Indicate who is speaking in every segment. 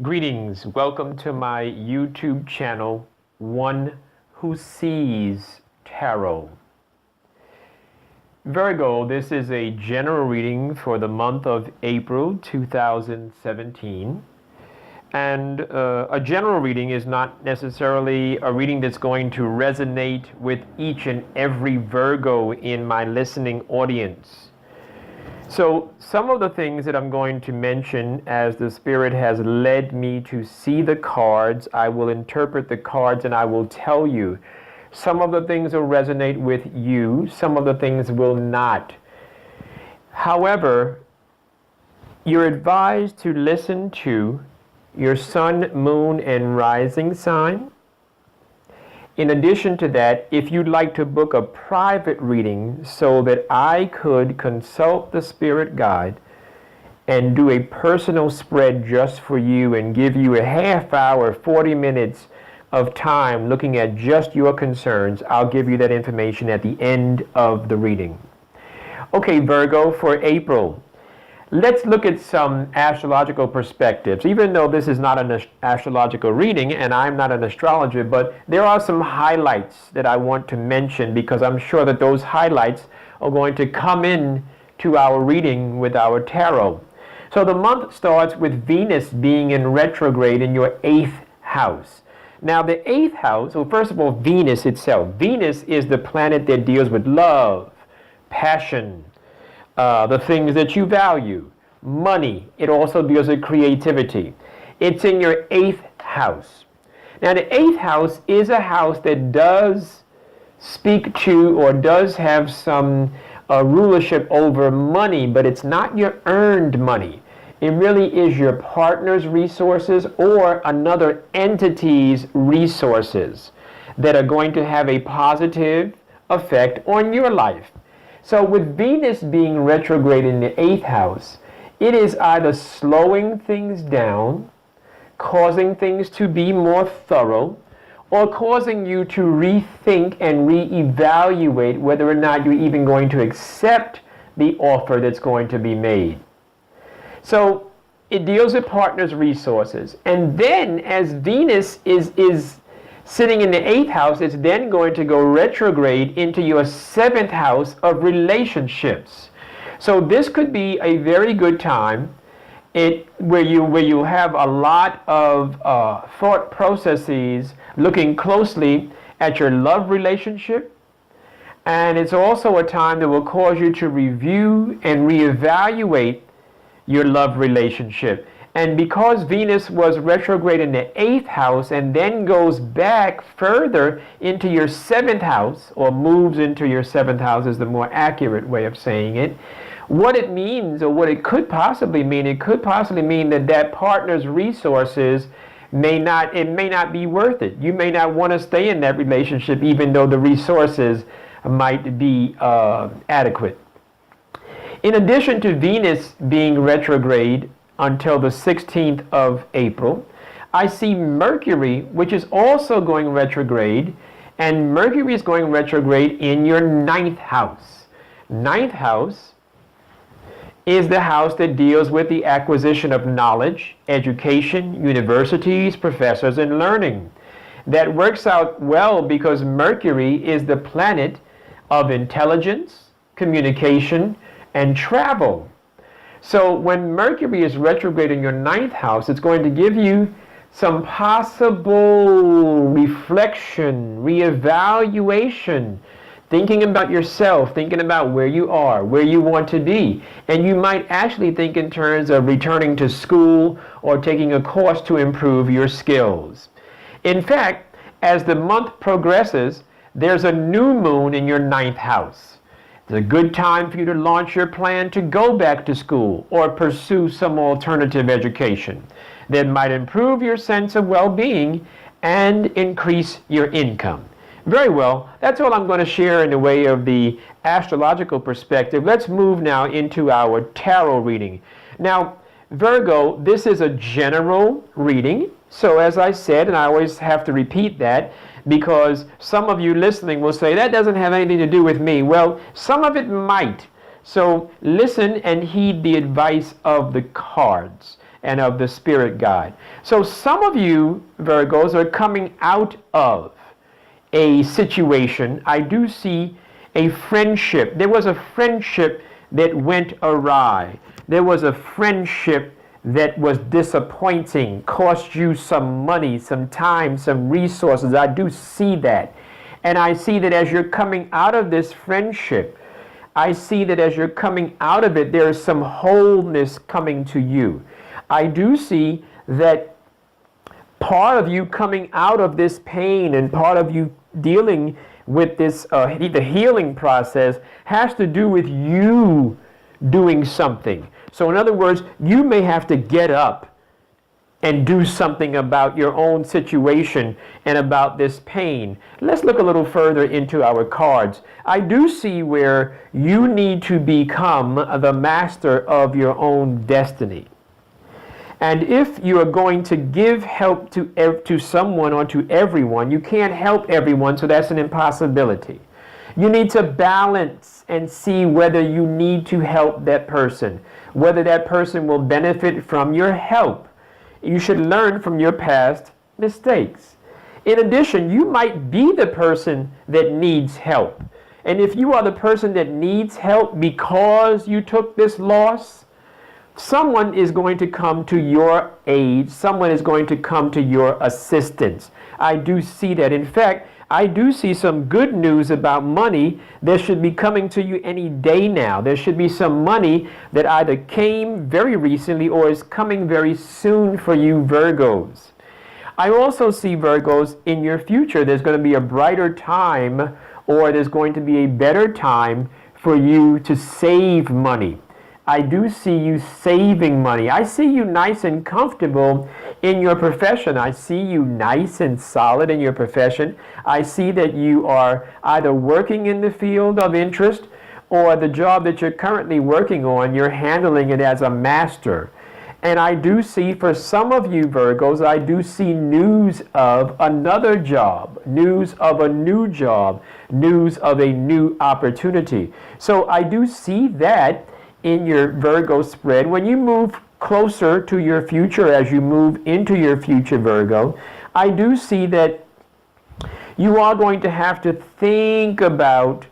Speaker 1: Greetings. Welcome to my YouTube channel, One Who Sees Tarot. Virgo, this is a general reading for the month of April 2017. And a general reading is not necessarily a reading that's going to resonate with each and every Virgo in my listening audience. So some of the things that I'm going to mention as the Spirit has led me to see the cards, I will interpret the cards and I will tell you. Some of the things will resonate with you, some of the things will not. However, you're advised to listen to your sun, moon, and rising sign. In addition to that, if you'd like to book a private reading so that I could consult the spirit guide and do a personal spread just for you and give you a half hour, 40 minutes of time looking at just your concerns, I'll give you that information at the end of the reading. Okay, Virgo, for April. Let's look at some astrological perspectives, even though this is not an astrological reading and I'm not an astrologer, but there are some highlights that I want to mention because I'm sure that those highlights are going to come in to our reading with our tarot. So the month starts with Venus being in retrograde in your 8th house. Now the 8th house, well, first of all, Venus itself. Venus is the planet that deals with love, passion, the things that you value, money. It also deals with creativity. It's in your 8th house. Now the 8th house is a house that does speak to or does have some rulership over money, but it's not your earned money. It really is your partner's resources or another entity's resources that are going to have a positive effect on your life. So with Venus being retrograde in the 8th house, it is either slowing things down, causing things to be more thorough, or causing you to rethink and reevaluate whether or not you're even going to accept the offer that's going to be made. So it deals with partners' resources. And then as Venus is sitting in the 8th house, it's then going to go retrograde into your 7th house of relationships. So this could be a very good time where you have a lot of thought processes looking closely at your love relationship. And it's also a time that will cause you to review and reevaluate your love relationship. And because Venus was retrograde in the 8th house and then goes back further into your 7th house, or moves into your 7th house is the more accurate way of saying it, what it means, or what it could possibly mean, it could possibly mean that partner's resources may not be worth it. You may not want to stay in that relationship even though the resources might be adequate. In addition to Venus being retrograde until the 16th of April, I see Mercury, which is also going retrograde, and Mercury is going retrograde in your 9th house. 9th house is the house that deals with the acquisition of knowledge, education, universities, professors, and learning. That works out well because Mercury is the planet of intelligence, communication, and travel. So when Mercury is retrograde in your 9th house, it's going to give you some possible reflection, reevaluation, thinking about yourself, thinking about where you are, where you want to be. And you might actually think in terms of returning to school or taking a course to improve your skills. In fact, as the month progresses, there's a new moon in your 9th house. It's a good time for you to launch your plan to go back to school or pursue some alternative education that might improve your sense of well-being and increase your income. Very well, that's all I'm going to share in the way of the astrological perspective. Let's move now into our tarot reading. Now, Virgo, this is a general reading. So as I said, and I always have to repeat that, because some of you listening will say, that doesn't have anything to do with me. Well, some of it might. So listen and heed the advice of the cards. and of the spirit guide. So some of you, Virgos, are coming out of a situation. I do see a friendship. There was a friendship that went awry. There was a friendship that was disappointing, cost you some money, some time, some resources. I do see that. And I see that as you're coming out of this friendship, I see that as you're coming out of it, there is some wholeness coming to you. I do see that part of you coming out of this pain and part of you dealing with this, the healing process has to do with you doing something. So in other words, you may have to get up and do something about your own situation and about this pain. Let's look a little further into our cards. I do see where you need to become the master of your own destiny. And if you are going to give help to someone or to everyone, you can't help everyone, so that's an impossibility. You need to balance and see whether you need to help that person, whether that person will benefit from your help. You should learn from your past mistakes. In addition, you might be the person that needs help. And if you are the person that needs help because you took this loss, someone is going to come to your aid. Someone is going to come to your assistance. I do see that. In fact, I do see some good news about money that should be coming to you any day now. There should be some money that either came very recently or is coming very soon for you, Virgos. I also see, Virgos, in your future, there's going to be a brighter time, or there's going to be a better time for you to save money. I do see you saving money. I see you nice and comfortable in your profession. I see you nice and solid in your profession. I see that you are either working in the field of interest or the job that you're currently working on, you're handling it as a master. And I do see for some of you Virgos, I do see news of another job, news of a new job, news of a new opportunity. So I do see that in your Virgo spread. When you move closer to your future, as you move into your future, Virgo, I do see that you are going to have to think about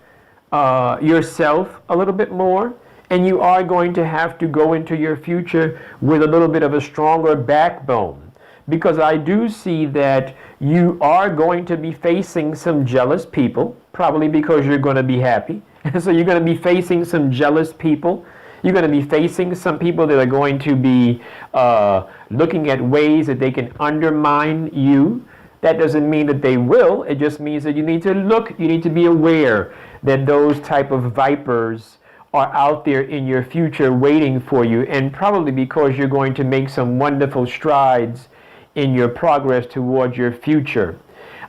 Speaker 1: yourself a little bit more, and you are going to have to go into your future with a little bit of a stronger backbone, because I do see that you are going to be facing some jealous people, probably because you're going to be happy. So you're going to be facing some jealous people. You're going to be facing some people that are going to be looking at ways that they can undermine you. That doesn't mean that they will. It just means that you need to look, you need to be aware that those type of vipers are out there in your future waiting for you, and probably because you're going to make some wonderful strides in your progress towards your future.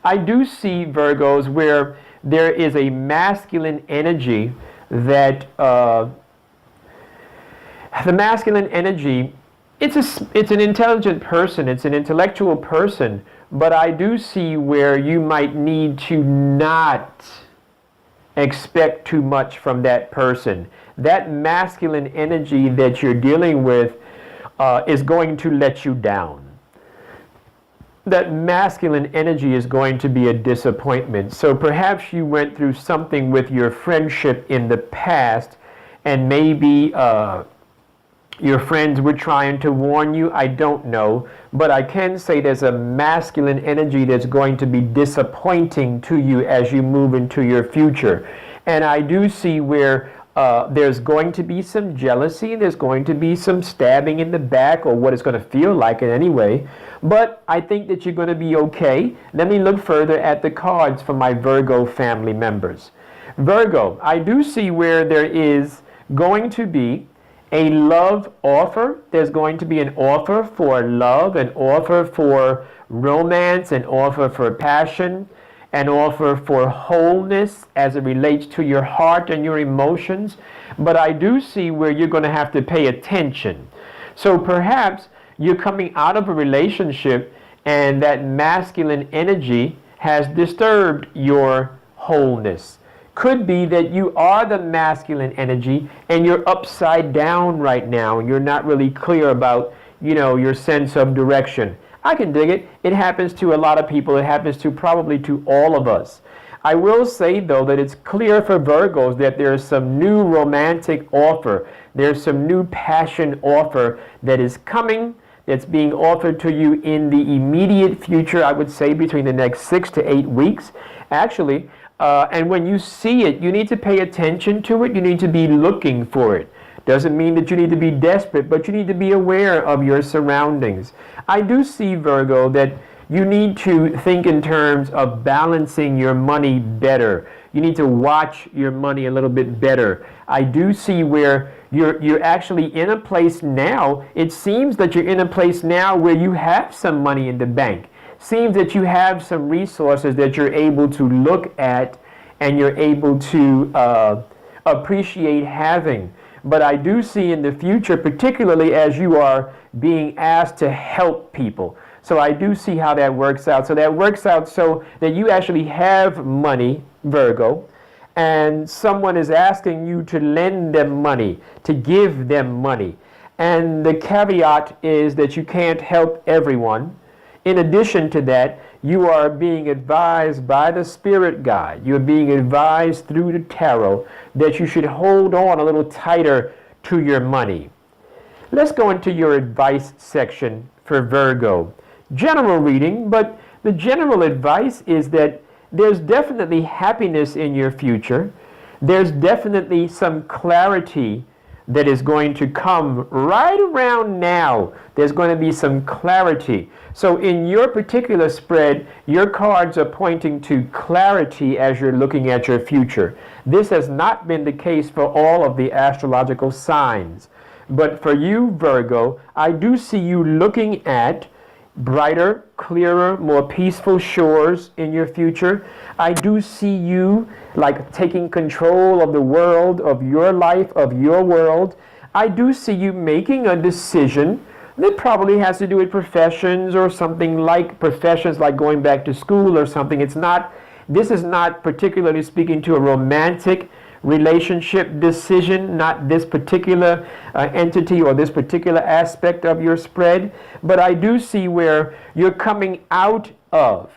Speaker 1: I do see, Virgos, where there is a masculine energy that the masculine energy, it's an intelligent person, it's an intellectual person, but I do see where you might need to not expect too much from that person. That masculine energy that you're dealing with is going to let you down. That masculine energy is going to be a disappointment. So perhaps you went through something with your friendship in the past, and maybe your friends were trying to warn you. I don't know, but I can say there's a masculine energy that's going to be disappointing to you as you move into your future. And I do see where there's going to be some jealousy, there's going to be some stabbing in the back, or what it's going to feel like it anyway. But I think that you're going to be okay. Let me look further at the cards for my Virgo family members. Virgo, I do see where there is going to be a love offer. There's going to be an offer for love, an offer for romance, an offer for passion, an offer for wholeness as it relates to your heart and your emotions. But I do see where you're going to have to pay attention. So perhaps you're coming out of a relationship and that masculine energy has disturbed your wholeness. Could be that you are the masculine energy and you're upside down right now and you're not really clear about your sense of direction. I can dig it. It happens to a lot of people. It happens to probably to all of us. I will say, though, that it's clear for Virgos that there's some new romantic offer. There's some new passion offer that is coming, that's being offered to you in the immediate future, I would say between the next 6 to 8 weeks, actually. And when you see it, you need to pay attention to it. You need to be looking for it. Doesn't mean that you need to be desperate, but you need to be aware of your surroundings. I do see, Virgo, that you need to think in terms of balancing your money better. You need to watch your money a little bit better. I do see where you're actually in a place now. It seems that you're in a place now where you have some money in the bank. Seems that you have some resources that you're able to look at and you're able to appreciate having. But I do see in the future, particularly as you are being asked to help people. So I do see how that works out. So that works out so that you actually have money, Virgo, and someone is asking you to lend them money, to give them money. And the caveat is that you can't help everyone. In addition to that, you are being advised by the spirit guide. You're being advised through the tarot that you should hold on a little tighter to your money. Let's go into your advice section for Virgo. General reading, but the general advice is that there's definitely happiness in your future. There's definitely some clarity that is going to come right around now. There's going to be some clarity. So in your particular spread, your cards are pointing to clarity as you're looking at your future. This has not been the case for all of the astrological signs. But for you, Virgo, I do see you looking at brighter, clearer, more peaceful shores in your future. I do see you like taking control of the world, of your life, of your world. I do see you making a decision that probably has to do with professions or something like professions, like going back to school or something. This is not particularly speaking to a romantic relationship decision, not this particular entity or this particular aspect of your spread, but I do see where you're coming out of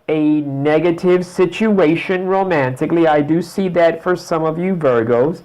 Speaker 1: a negative situation romantically. I do see that for some of you Virgos.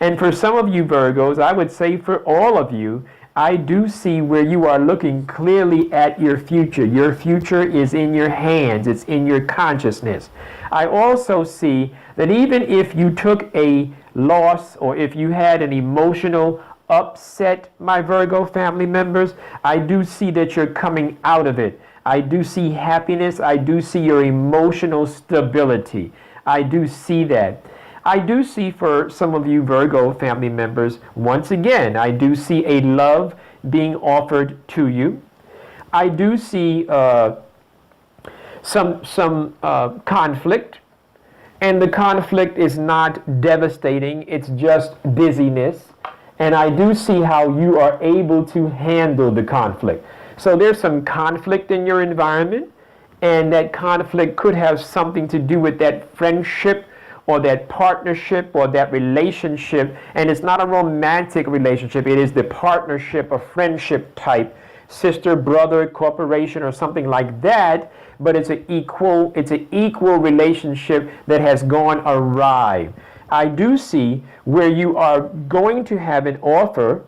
Speaker 1: And for some of you Virgos, I would say for all of you, I do see where you are looking clearly at your future. Your future is in your hands. It's in your consciousness. I also see that even if you took a loss or if you had an emotional upset, my Virgo family members, I do see that you're coming out of it. I do see happiness. I do see your emotional stability. I do see that. I do see for some of you Virgo family members, once again, I do see a love being offered to you. I do see some conflict, and the conflict is not devastating, it's just busyness. And I do see how you are able to handle the conflict. So there's some conflict in your environment, and that conflict could have something to do with that friendship or that partnership or that relationship. And it's not a romantic relationship. It is the partnership, a friendship type, sister, brother, corporation, or something like that. But it's an equal relationship that has gone awry. I do see where you are going to have an offer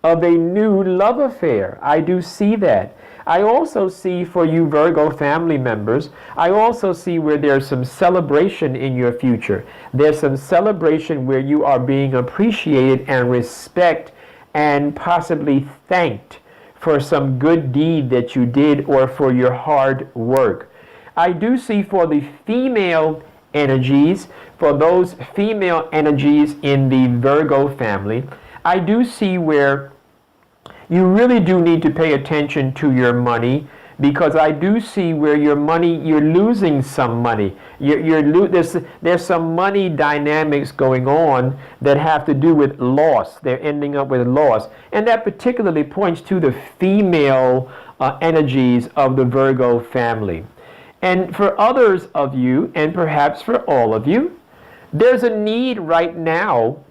Speaker 1: of a new love affair. I do see that. I also see for you Virgo family members, I also see where there's some celebration in your future. There's some celebration where you are being appreciated and respected and possibly thanked for some good deed that you did or for your hard work. I do see for the female energies, for those female energies in the Virgo family, I do see where you really do need to pay attention to your money, because I do see where your money, you're losing some money. There's some money dynamics going on that have to do with loss. They're ending up with loss. And that particularly points to the female energies of the Virgo family. And for others of you, and perhaps for all of you, there's a need right now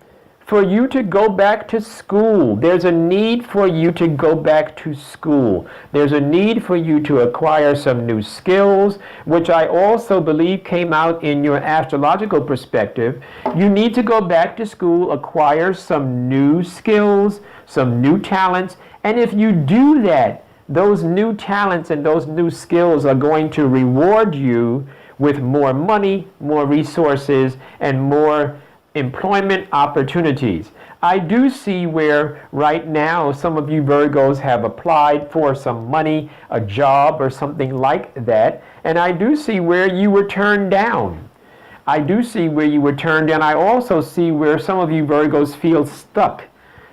Speaker 1: for you to go back to school. There's a need for you to go back to school. There's a need for you to acquire some new skills, which I also believe came out in your astrological perspective. You need to go back to school, acquire some new skills, some new talents, and if you do that, those new talents and those new skills are going to reward you with more money, more resources, and more employment opportunities. I do see where right now some of you Virgos have applied for some money, a job or something like that, and I do see where you were turned down. I do see where you were turned down. I also see where some of you Virgos feel stuck.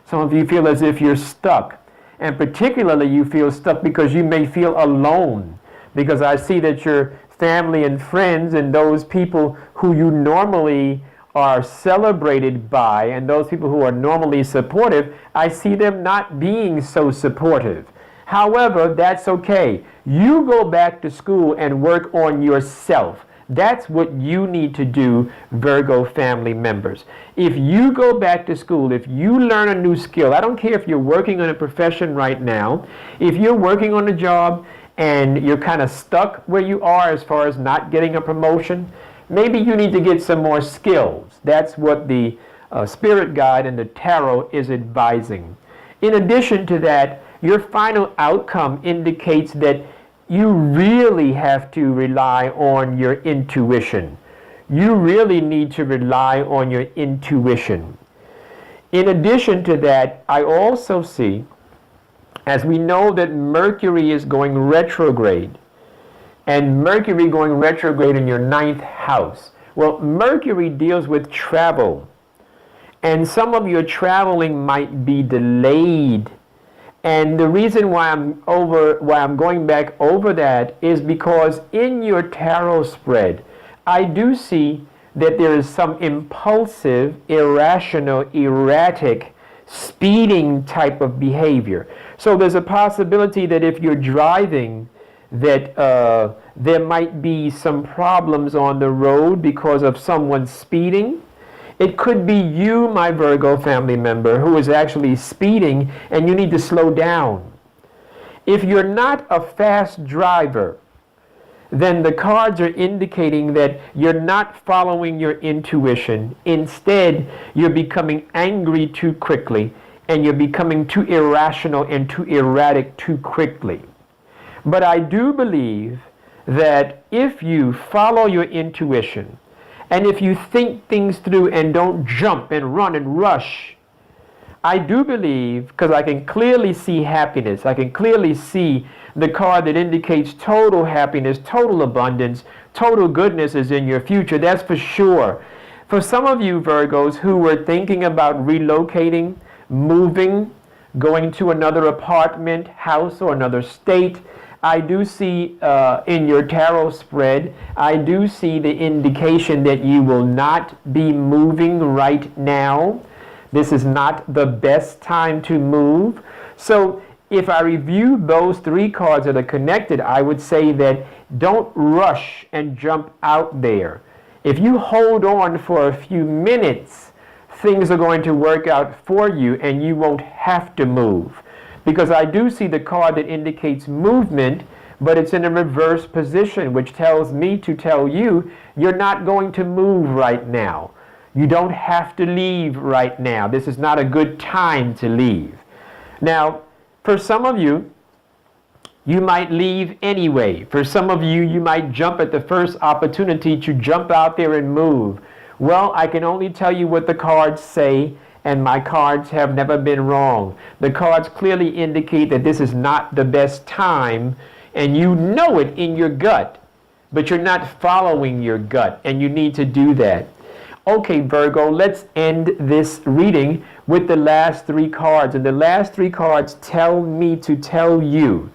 Speaker 1: Some of you feel as if you're stuck, and particularly you feel stuck because you may feel alone, because I see that your family and friends and those people who you normally are celebrated by and those people who are normally supportive, I see them not being so supportive. However, that's okay. You go back to school and work on yourself. That's what you need to do, Virgo family members. If you go back to school, if you learn a new skill, I don't care if you're working on a profession right now, if you're working on a job and you're kind of stuck where you are as far as not getting a promotion, maybe you need to get some more skills. That's what the Spirit Guide and the Tarot is advising. In addition to that, your final outcome indicates that you really have to rely on your intuition. You really need to rely on your intuition. In addition to that, I also see, as we know that Mercury is going retrograde, and Mercury going retrograde in your 9th house. Well, Mercury deals with travel, and some of your traveling might be delayed. And the reason why I'm going back over that is because in your tarot spread, I do see that there is some impulsive, irrational, erratic, speeding type of behavior. So there's a possibility that if you're driving, that there might be some problems on the road because of someone speeding. It could be you, my Virgo family member, who is actually speeding and you need to slow down. If you're not a fast driver, then the cards are indicating that you're not following your intuition. Instead, you're becoming angry too quickly and you're becoming too irrational and too erratic too quickly. But I do believe that if you follow your intuition, and if you think things through and don't jump and run and rush, I do believe, because I can clearly see happiness, I can clearly see the card that indicates total happiness, total abundance, total goodness is in your future, that's for sure. For some of you Virgos who were thinking about relocating, moving, going to another apartment, house, or another state, I do see in your tarot spread, I do see the indication that you will not be moving right now. This is not the best time to move. So if I review those 3 cards that are connected, I would say that don't rush and jump out there. If you hold on for a few minutes, things are going to work out for you and you won't have to move. Because I do see the card that indicates movement, but it's in a reverse position, which tells me to tell you, you're not going to move right now. You don't have to leave right now. This is not a good time to leave. Now, for some of you, you might leave anyway. For some of you, you might jump at the first opportunity to jump out there and move. Well, I can only tell you what the cards say, and my cards have never been wrong. The cards clearly indicate that this is not the best time, and you know it in your gut, but you're not following your gut, and you need to do that. Okay, Virgo, let's end this reading with the last 3 cards, and the last 3 cards tell me to tell you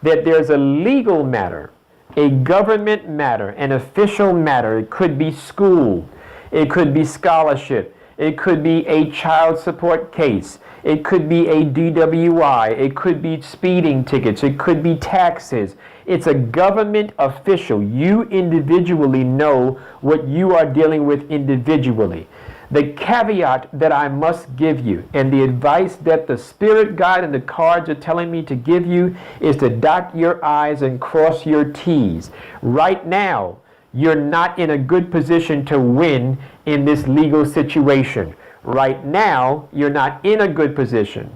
Speaker 1: that there's a legal matter, a government matter, an official matter. It could be school, it could be scholarship, it could be a child support case. It could be a DWI. It could be speeding tickets. It could be taxes. It's a government official. You individually know what you are dealing with individually. The caveat that I must give you, and the advice that the spirit guide and the cards are telling me to give you, is to dot your I's and cross your T's. Right now, you're not in a good position to win in this legal situation. Right now, you're not in a good position.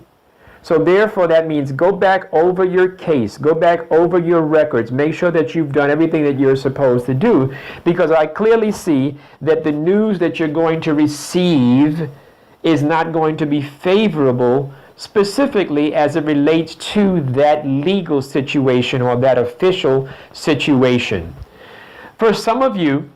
Speaker 1: So therefore, that means go back over your case, go back over your records, make sure that you've done everything that you're supposed to do, because I clearly see that the news that you're going to receive is not going to be favorable, specifically as it relates to that legal situation or that official situation. For some of you,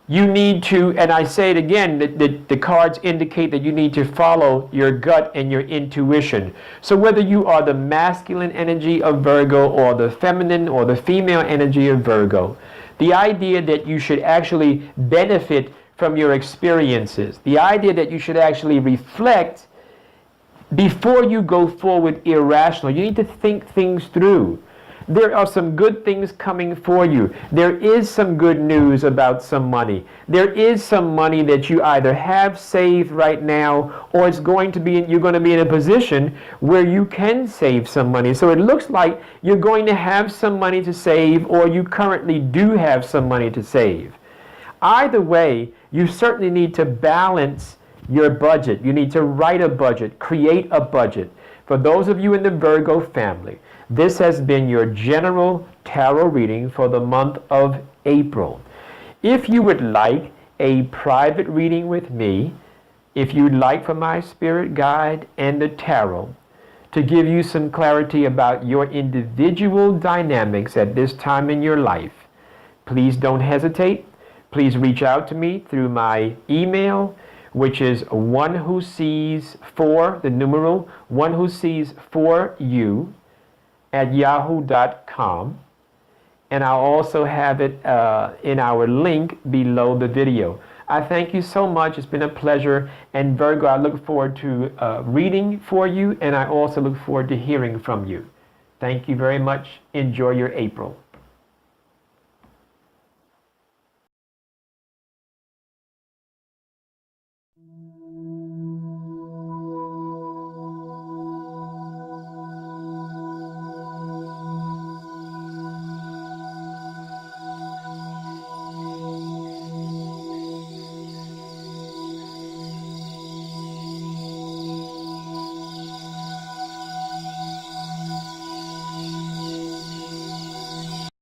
Speaker 1: you need to, and I say it again, the cards indicate that you need to follow your gut and your intuition. So whether you are the masculine energy of Virgo or the feminine or the female energy of Virgo, the idea that you should actually benefit from your experiences, the idea that you should actually reflect before you go forward irrational. You need to think things through. There are some good things coming for you. There is some good news about some money. There is some money that you either have saved right now, or you're going to be in a position where you can save some money. So it looks like you're going to have some money to save, or you currently do have some money to save. Either way, you certainly need to balance your budget. You need to write a budget, create a budget. For those of you in the Virgo family, this has been your general tarot reading for the month of April. If you would like a private reading with me, if you'd like for my spirit guide and the tarot to give you some clarity about your individual dynamics at this time in your life, please don't hesitate. Please reach out to me through my email, which is one who sees for the numeral one who sees for you at yahoo.com, and I'll also have it in our link below the video. I thank you so much. It's been a pleasure. And Virgo, I look forward to reading for you, and I also look forward to hearing from you. Thank you very much. Enjoy your April.